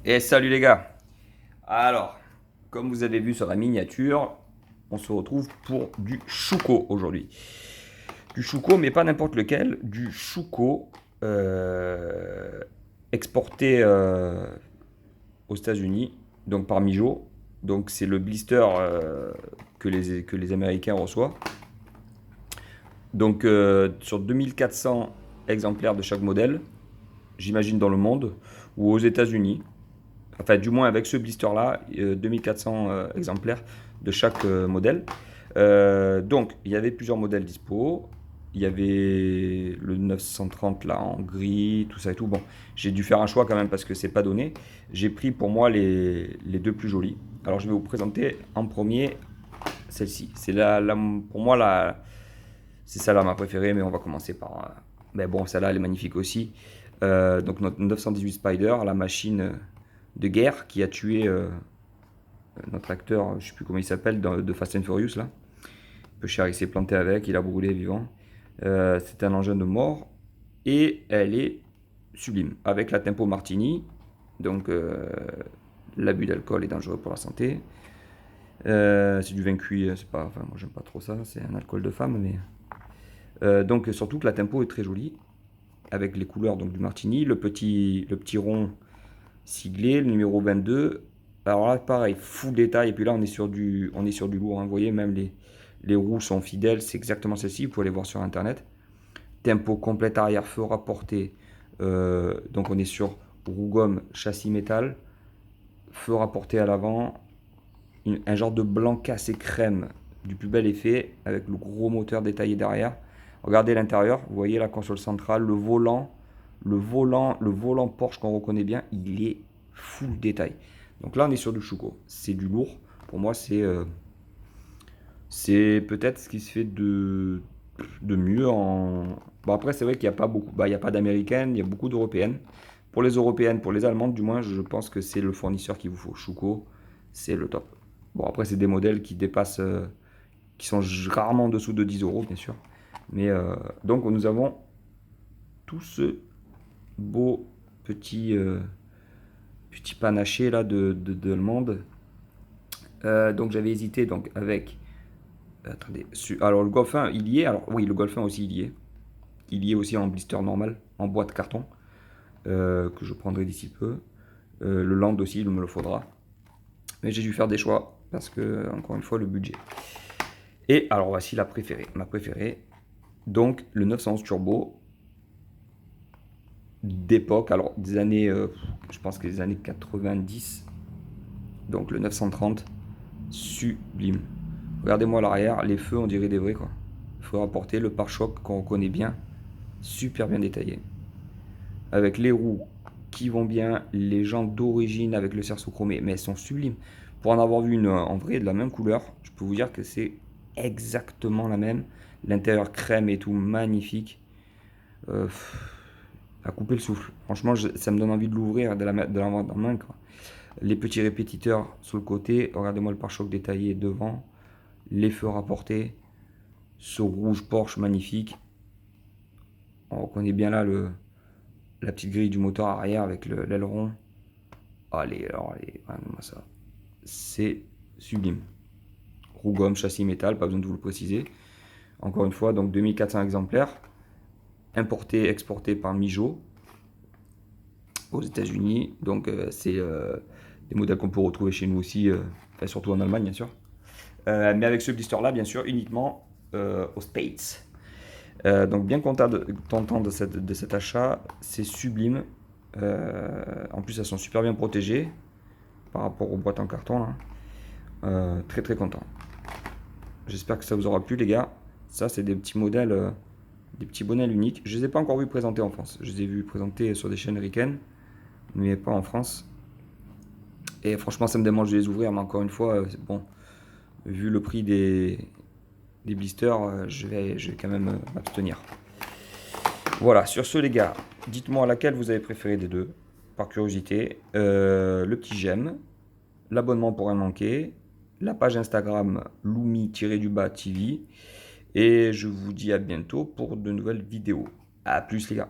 Et salut les gars. Alors, comme vous avez vu sur la miniature, on se retrouve pour du chouko aujourd'hui. Du chouko, mais pas n'importe lequel, du chouko euh, exporté aux États-Unis, donc par Mijo. Donc c'est le blister que les Américains reçoivent. Donc sur 2400 exemplaires de chaque modèle, j'imagine dans le monde, ou aux États-Unis. Enfin, du moins avec ce blister-là, 2400 exemplaires de chaque modèle. Donc, il y avait plusieurs modèles dispo. Il y avait le 930 là en gris, tout ça et tout. Bon, j'ai dû faire un choix quand même parce que c'est pas donné. J'ai pris pour moi les deux plus jolis. Alors, je vais vous présenter en premier celle-ci. C'est pour moi c'est celle-là ma préférée, mais on va commencer par. Mais bon, celle-là elle est magnifique aussi. Donc notre 918 Spider, la machine de guerre qui a tué notre acteur, je sais plus comment il s'appelle, de Fast and Furious là. Peu cher, il s'est planté avec, il a brûlé vivant. C'est un engin de mort et elle est sublime avec la Tempo Martini. Donc l'abus d'alcool est dangereux pour la santé. C'est du vin cuit, c'est pas, enfin moi j'aime pas trop ça, c'est un alcool de femme, mais donc surtout que la Tempo est très jolie avec les couleurs donc du Martini, le petit rond siglé, le numéro 22. Alors là, pareil, full détail. Et puis là, on est sur du lourd, hein. Vous voyez, même les roues sont fidèles. C'est exactement celle-ci. Vous pouvez aller voir sur Internet. Tempo complète arrière, feu rapporté. Donc on est sur roue gomme, châssis métal, feu rapporté à l'avant. Un genre de blanc cassé crème du plus bel effet avec le gros moteur détaillé derrière. Regardez l'intérieur. Vous voyez la console centrale, le volant Porsche qu'on reconnaît bien, il est full détail. Donc là, on est sur du chouco. C'est du lourd. Pour moi, c'est peut-être ce qui se fait de mieux en. Bon, après, c'est vrai qu'il n'y a pas beaucoup. Bah, il n'y a pas d'américaines, il y a beaucoup d'européennes. Pour les européennes, pour les allemandes, du moins, je pense que c'est le fournisseur qu'il vous faut. Chouco, c'est le top. Bon, après, c'est des modèles qui dépassent. Qui sont rarement en dessous de 10 euros, bien sûr. Mais donc, nous avons tout ce beau petit panaché là de l'allemande. Donc j'avais hésité donc avec. Attendez, alors le Golf 1 il y est. Alors oui, le Golf 1 aussi il y est. Il y est aussi en blister normal, en boîte carton, que je prendrai d'ici peu. Le Land aussi, il me le faudra. Mais j'ai dû faire des choix parce que, encore une fois, le budget. Et alors voici la préférée, ma préférée. Donc le 911 Turbo d'époque, alors des années, je pense que des années 90. Donc le 930, sublime. Regardez-moi l'arrière, les feux, on dirait des vrais quoi. Feux rapportés, le pare-choc qu'on reconnaît bien, super bien détaillé. Avec les roues qui vont bien, les jantes d'origine avec le cerceau chromé, mais elles sont sublimes. Pour en avoir vu une en vrai de la même couleur, je peux vous dire que c'est exactement la même. L'intérieur crème et tout, magnifique. Euh, à couper le souffle. Franchement, ça me donne envie de l'ouvrir et de l'avoir dans la main, quoi. Les petits répétiteurs sur le côté, regardez-moi le pare-choc détaillé devant, les feux rapportés, ce rouge Porsche magnifique. On reconnaît bien là la petite grille du moteur arrière avec l'aileron. Allez, alors allez, regardez-moi ça. C'est sublime. Roue gomme, châssis métal, pas besoin de vous le préciser. Encore une fois, donc 2400 exemplaires, importés, exportés par Mijo aux États-Unis. Donc c'est des modèles qu'on peut retrouver chez nous aussi, enfin, surtout en Allemagne bien sûr. Mais avec ce blister-là, bien sûr, uniquement aux States. Donc bien content de cet achat, c'est sublime. En plus, elles sont super bien protégées par rapport aux boîtes en carton là. Très très content. J'espère que ça vous aura plu les gars. Ça c'est des petits modèles, des petits bonnets uniques. Je les ai pas encore vus présenter en France. Je les ai vus présenter sur des chaînes américaines, mais pas en France. Et franchement, ça me démange de les ouvrir, mais encore une fois, bon, vu le prix des blisters, je vais quand même m'abstenir. Voilà, sur ce les gars, dites-moi laquelle vous avez préféré des deux, par curiosité. Le petit j'aime, l'abonnement pour rien manquer, la page Instagram Lumi-TV. Et je vous dis à bientôt pour de nouvelles vidéos. A plus les gars.